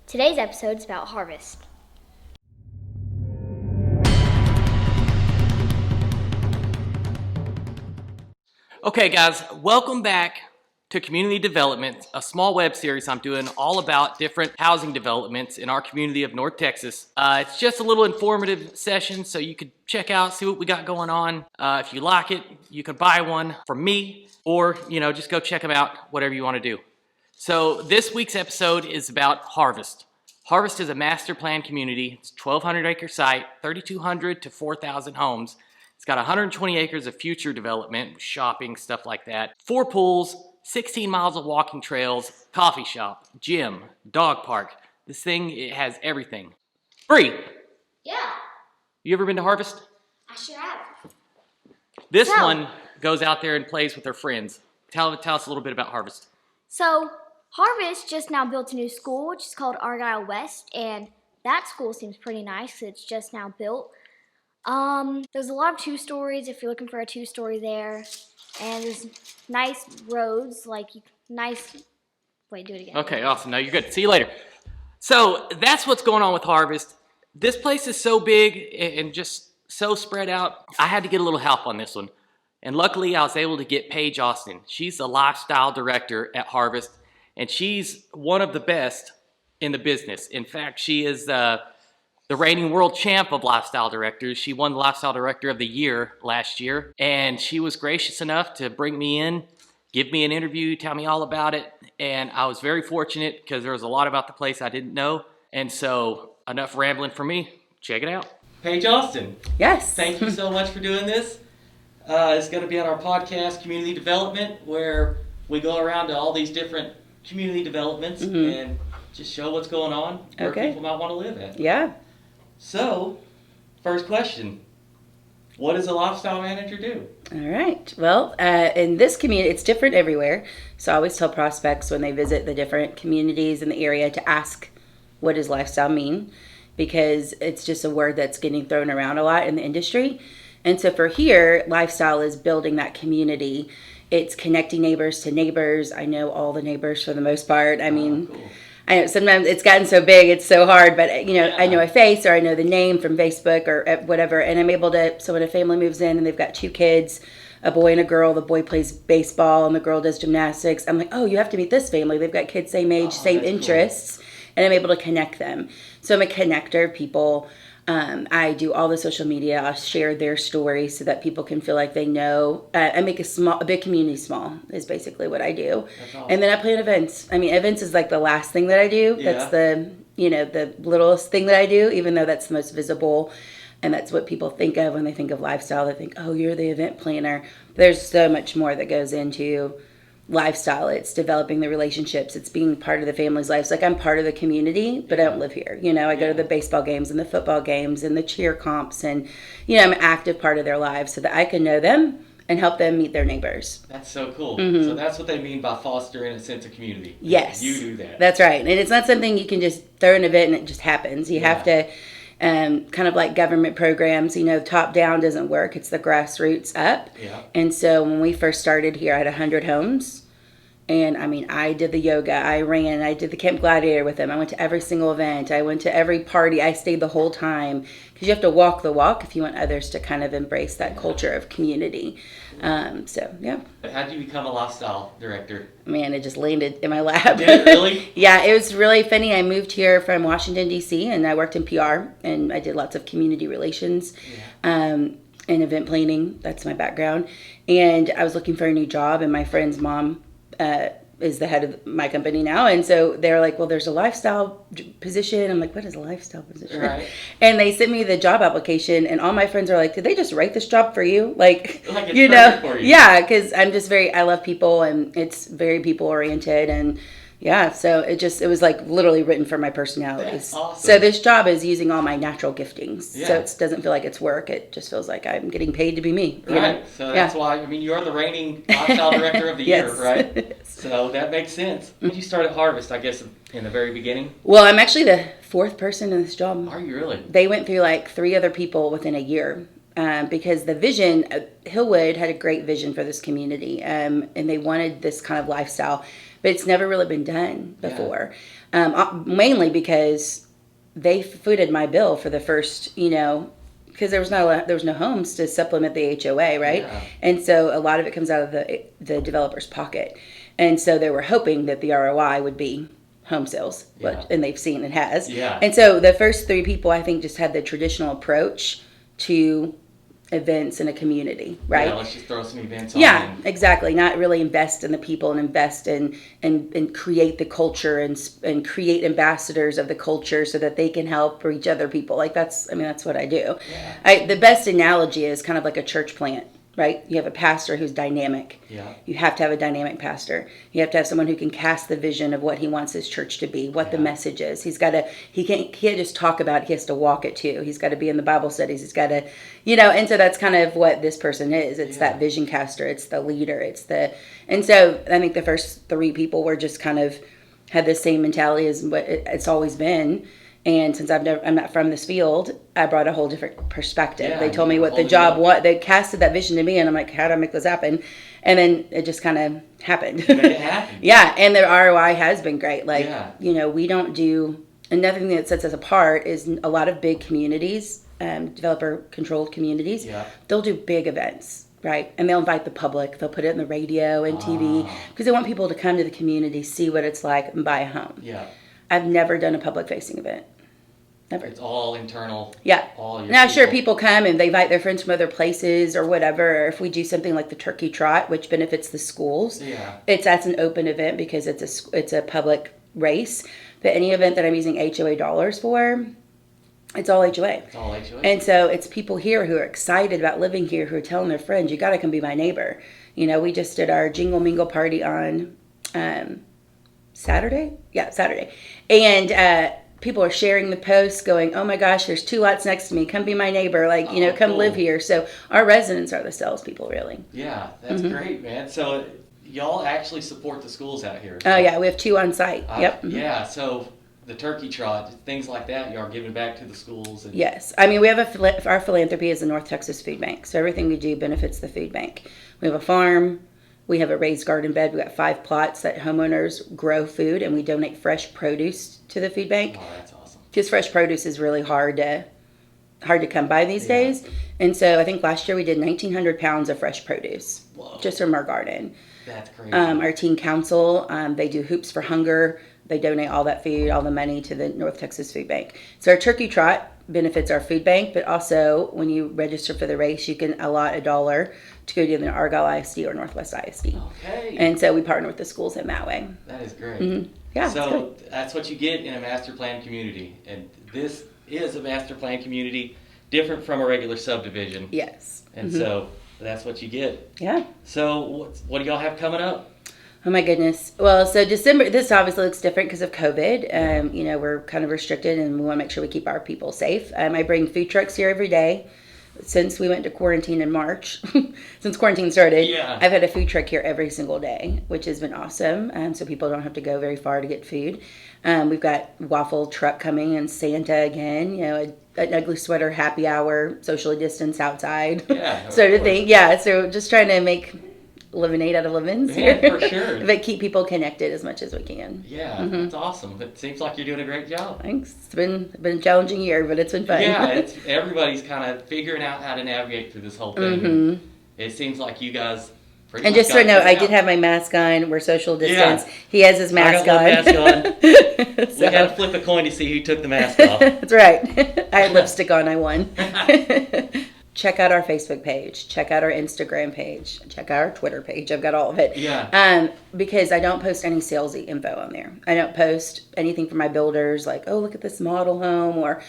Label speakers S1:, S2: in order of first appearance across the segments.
S1: Today's episode is about harvest.
S2: Okay, guys, welcome back to Community Development, a small web series I'm doing all about different housing developments in our community of North Texas. It's just a little informative session, so you could check out, see what we got going on. If you like it, you can buy one from me, or just go check them out, whatever you want to do. So this week's episode is about Harvest. Harvest is a master plan community. It's a 1,200 acre site, 3,200 to 4,000 homes. It's got 120 acres of future development, shopping, stuff like that. 4 pools, 16 miles of walking trails, coffee shop, gym, dog park. This thing, it has everything. Bree!
S1: Yeah,
S2: You ever been to Harvest?
S1: I sure have.
S2: This one goes out there and plays with her friends. Tell us a little bit about Harvest.
S1: So, Harvest just now built a new school, which is called Argyle West, and that school seems pretty nice. It's just now built. There's a lot of 2-stories if you're looking for a 2-story there. And there's nice roads, Wait, do it again.
S2: Okay, awesome. No, you're good. See you later. So that's what's going on with Harvest. This place is so big and just so spread out. I had to get a little help on this one. And luckily I was able to get Paige Austin. She's the lifestyle director at Harvest. And she's one of the best in the business. In fact, she is the reigning world champ of lifestyle directors. She won the Lifestyle Director of the Year last year, and she was gracious enough to bring me in, give me an interview, tell me all about it, and I was very fortunate because there was a lot about the place I didn't know, and so enough rambling for me. Check it out. Paige Austin.
S3: Yes.
S2: Thank you so much for doing this. It's going to be on our podcast, Community Development, where we go around to all these different community developments and just show what's going on, where people might want to live at.
S3: Yeah.
S2: So, first question. What does a lifestyle manager do?
S3: All right. Well, in this community, it's different everywhere. So I always tell prospects when they visit the different communities in the area to ask, what does lifestyle mean? Because it's just a word that's getting thrown around a lot in the industry. And so for here, lifestyle is building that community. It's connecting neighbors to neighbors. I know all the neighbors for the most part. I mean, cool. I know sometimes it's gotten so big, it's so hard, but I know a face or I know the name from Facebook or whatever, and I'm able to, so when a family moves in and they've got 2 kids, a boy and a girl, the boy plays baseball and the girl does gymnastics, I'm like, oh, you have to meet this family. They've got kids same age, same interests, cool. And I'm able to connect them. So I'm a connector of people. I do all the social media. I'll share their stories so that people can feel like they know. I make a big community small is basically what I do. That's awesome. And then I plan events. I mean, events is like the last thing that I do. Yeah. That's the littlest thing that I do, even though that's the most visible. And that's what people think of when they think of lifestyle. They think, oh, you're the event planner. There's so much more that goes into lifestyle. It's developing the relationships. It's being part of the family's lives. Like, I'm part of the community, but I don't live here. I go to the baseball games and the football games and the cheer comps, and I'm an active part of their lives so that I can know them and help them meet their neighbors.
S2: That's so cool. Mm-hmm. So that's what they mean by fostering a sense of community.
S3: Yes.
S2: You do that.
S3: That's right. And it's not something you can just throw an event and it just happens. You have to kind of like government programs, top down doesn't work. It's the grassroots up. Yeah. And so when we first started here, I had 100 homes. And I mean, I did the yoga, I ran, I did the Camp Gladiator with them. I went to every single event. I went to every party. I stayed the whole time because you have to walk the walk if you want others to kind of embrace that culture of community. So, yeah.
S2: But how did you become a lifestyle director?
S3: Man, it just landed in my lap.
S2: Did it really?
S3: Yeah, it was really funny. I moved here from Washington, D.C., and I worked in PR, and I did lots of community relations and event planning. That's my background. And I was looking for a new job, and my friend's mom is the head of my company now, and so they're like, well, there's a lifestyle position. I'm like, what is a lifestyle position? Right. And they sent me the job application, and all my friends are like, did they just write this job for you? Like it's for you. Yeah, because I love people, and it's very people oriented, and yeah, so it was like literally written for my personality.
S2: That's awesome.
S3: So this job is using all my natural giftings. So it doesn't feel like it's work. It just feels like I'm getting paid to be me.
S2: Right. So that's why, you're the reigning lifestyle director of the year, right? So that makes sense. When did you start at Harvest, I guess, in the very beginning?
S3: Well, I'm actually the 4th person in this job.
S2: Are you really?
S3: They went through like 3 other people within a year. Because the vision, Hillwood had a great vision for this community, and they wanted this kind of lifestyle. but it's never really been done before. Mainly because they footed my bill for the first, because there was no homes to supplement the HOA, right?
S2: Yeah.
S3: And so a lot of it comes out of the developer's pocket. And so they were hoping that the ROI would be home sales, and they've seen it has.
S2: Yeah.
S3: And so the first 3 people, I think, just had the traditional approach to events in a community, right?
S2: Yeah, let's just throw some events on.
S3: Yeah, exactly. Not really invest in the people and invest in and create the culture and create ambassadors of the culture so that they can help reach other people. Like that's what I do.
S2: Yeah.
S3: The best analogy is kind of like a church plant, right? You have a pastor who's dynamic.
S2: Yeah.
S3: You have to have a dynamic pastor. You have to have someone who can cast the vision of what he wants his church to be, what the message is. He can't just talk about it, he has to walk it too. He's got to be in the Bible studies. He's got to, and so that's kind of what this person is. It's that vision caster. It's the leader. And so I think the first 3 people were just kind of had the same mentality as what it's always been. And since I'm not from this field, I brought a whole different perspective.
S2: Yeah,
S3: they told me what the job was. They casted that vision to me, and I'm like, how do I make this happen? And then it just kind of happened.
S2: Made it happen.
S3: Yeah, and the ROI has been great. Like, we don't do, another thing that sets us apart is a lot of big communities, developer-controlled communities, they'll do big events, right? And they'll invite the public. They'll put it in the radio and TV because they want people to come to the community, see what it's like, and buy a home.
S2: Yeah.
S3: I've never done a public-facing event. Never.
S2: It's all internal.
S3: Yeah.
S2: All your
S3: now, sure, people come and they invite their friends from other places or whatever. Or if we do something like the Turkey Trot, which benefits the schools, that's an open event because it's a public race. But any event that I'm using HOA dollars for, it's all HOA.
S2: It's all HOA.
S3: And so it's people here who are excited about living here who are telling their friends, you got to come be my neighbor. We just did our Jingle Mingle party on Saturday. Yeah, Saturday. And people are sharing the posts going, oh my gosh, there's 2 lots next to me. Come be my neighbor. Like, come
S2: cool.
S3: live here. So our residents are the salespeople, really.
S2: Yeah, that's great, man. So y'all actually support the schools out here.
S3: Oh, yeah. We have 2 on site. Yep.
S2: Yeah, so the Turkey Trot, things like that, y'all are giving back to the schools.
S3: Yes. I mean, we have our philanthropy is the North Texas Food Bank. So everything we do benefits the food bank. We have a farm. We have a raised garden bed. We got 5 plots that homeowners grow food, and we donate fresh produce to the food bank.
S2: Oh, that's awesome.
S3: Because fresh produce is really hard to come by these days. And so I think last year we did 1,900 pounds of fresh produce.
S2: Whoa.
S3: Just from our garden.
S2: That's crazy.
S3: Our teen council, they do Hoops for Hunger. They donate all that food, all the money to the North Texas Food Bank. So our Turkey Trot benefits our food bank, but also when you register for the race, you can allot $1 to go to the Argyle ISD or Northwest ISD.
S2: Okay.
S3: And so we partner with the schools in that way.
S2: That is great.
S3: Mm-hmm. Yeah.
S2: So that's what you get in a master plan community. And this is a master plan community, different from a regular subdivision.
S3: Yes.
S2: And so that's what you get.
S3: Yeah.
S2: So what do y'all have coming up?
S3: Oh my goodness. Well, so December, this obviously looks different because of COVID. We're kind of restricted and we want to make sure we keep our people safe. I bring food trucks here every day. Since we went to quarantine in March, since quarantine started, I've had a food truck here every single day, which has been awesome. So people don't have to go very far to get food. We've got waffle truck coming and Santa again, an ugly sweater happy hour, socially distanced outside, sort of thing. Yeah, so just trying to make lemonade out of lemons here.
S2: Yeah, for sure.
S3: But keep people connected as much as we can.
S2: Yeah, that's awesome. It seems like you're doing a great job.
S3: Thanks. It's been a challenging year, but it's been fun.
S2: Yeah, everybody's kind of figuring out how to navigate through this whole thing. It seems like you guys pretty
S3: and
S2: much
S3: just so you know, I
S2: out.
S3: did have my mask on. We're social distance. Yeah. He has his mask on.
S2: I got my mask on. So. We had to flip a coin to see who took the mask off.
S3: That's right. I had lipstick on. I won. Check out our Facebook page. Check out our Instagram page. Check out our Twitter page. I've got all of it.
S2: Yeah.
S3: Because I don't post any salesy info on there. I don't post anything for my builders like, oh, look at this model home, or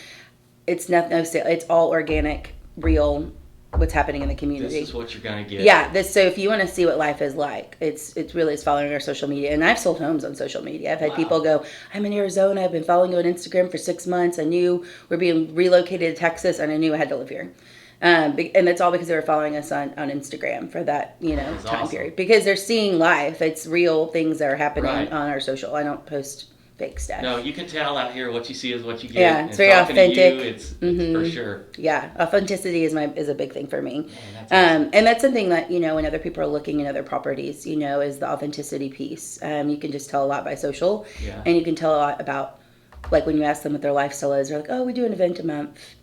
S3: it's no sale. It's all organic, real. What's happening in the community.
S2: This is what you're gonna get.
S3: Yeah. So if you want to see what life is like, it's really is following our social media. And I've sold homes on social media. I've had people go, I'm in Arizona. I've been following you on Instagram for 6 months. I knew we're being relocated to Texas, and I knew I had to live here. And it's all because they were following us on Instagram for that time period. Because they're seeing life. It's real things that are happening on our social. I don't post fake stuff.
S2: No, you can tell out here what you see is what you get.
S3: Yeah, it's
S2: and
S3: very
S2: talking to
S3: authentic.
S2: you, it's for sure.
S3: Yeah, authenticity is a big thing for me.
S2: That's awesome.
S3: And that's something that, when other people are looking at other properties, is the authenticity piece. You can just tell a lot by social,
S2: Yeah.
S3: and you can tell a lot about, like when you ask them what their lifestyle is, they're like, oh, we do an event a month.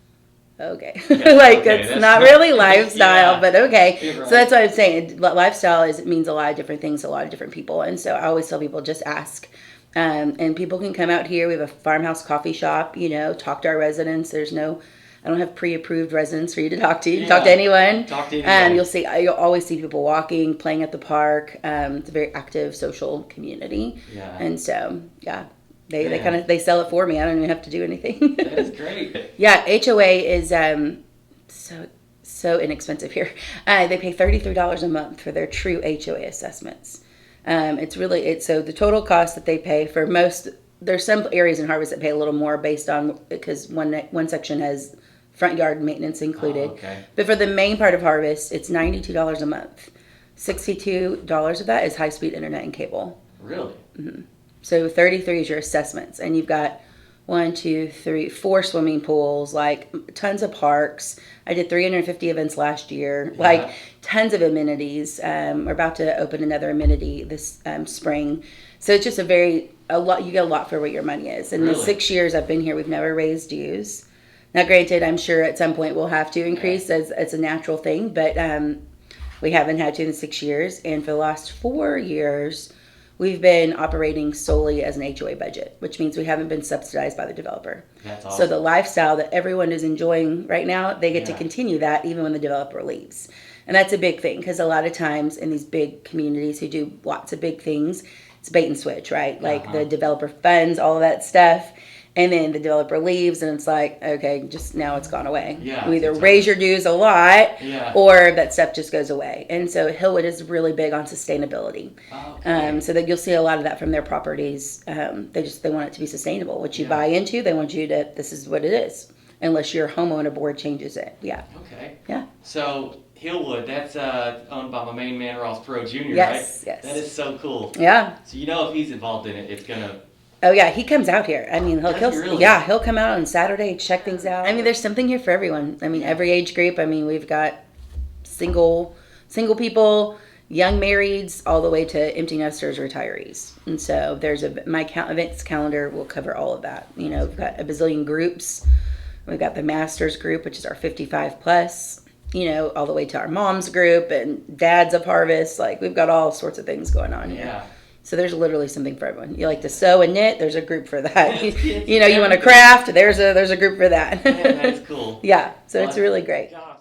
S3: Okay.
S2: Yeah,
S3: like
S2: okay,
S3: that's not really lifestyle,
S2: yeah.
S3: but okay.
S2: You're right.
S3: So that's what I'm saying. Lifestyle it means a lot of different things to a lot of different people. And so I always tell people just ask. And people can come out here. We have a farmhouse coffee shop, talk to our residents. I don't have pre-approved residents for you to talk to. You can talk to anyone.
S2: Talk to anyone.
S3: You'll always see people walking, playing at the park. It's a very active social community.
S2: Yeah.
S3: And so, yeah. They sell it for me. I don't even have to do anything.
S2: That is great.
S3: Yeah, HOA is so inexpensive here. They pay $33 a month for their true HOA assessments. So the total cost that they pay for most. There's some areas in Harvest that pay a little more based on because one section has front yard maintenance included.
S2: Oh, okay.
S3: But for the main part of Harvest, it's $92 a month. $62 of that is high speed internet and cable.
S2: Really?
S3: Mm-hmm. So 33 is your assessments, and you've got 4 swimming pools, like tons of parks. I did 350 events last year, like tons of amenities. We're about to open another amenity this spring, so it's just a lot. You get a lot for what your money is. In the 6 years I've been here, we've never raised dues. Now, granted, I'm sure at some point we'll have to increase as it's a natural thing, but we haven't had to in 6 years. And for the last 4 years, we've been operating solely as an HOA budget, which means we haven't been subsidized by the developer.
S2: That's awesome.
S3: So the lifestyle that everyone is enjoying right now, they get to continue that even when the developer leaves. And that's a big thing because a lot of times in these big communities who do lots of big things, it's bait and switch, right? Like the developer funds all of that stuff. And then the developer leaves, and it's like, okay, just now it's gone away.
S2: Yeah,
S3: you either raise your dues a lot,
S2: Yeah.
S3: or that stuff just goes away. And so Hillwood is really big on sustainability.
S2: Okay.
S3: So that you'll see a lot of that from their properties. They want it to be sustainable. What you buy into, they want you to. This is what it is, unless your homeowner board changes it. Yeah.
S2: Okay.
S3: Yeah.
S2: So Hillwood, that's owned by my main man Ross Pro Jr.
S3: Yes.
S2: Right?
S3: Yes.
S2: That is so cool.
S3: Yeah.
S2: So if he's involved in it, it's gonna.
S3: Oh yeah, he comes out here. I mean, he'll
S2: Really?
S3: he'll come out on Saturday, check things out. I mean, there's something here for everyone. I mean, every age group. I mean, we've got single people, young marrieds, all the way to empty nesters, retirees. And so my events calendar will cover all of that. We've got a bazillion groups. We've got the masters group, which is our 55 plus. All the way to our moms group and dads of Harvest. Like we've got all sorts of things going on here.
S2: Yeah.
S3: So there's literally something for everyone. You like to sew and knit, there's a group for that. You want to craft, there's a group for that.
S2: Yeah, that's cool.
S3: Yeah, so it's really great.
S2: God.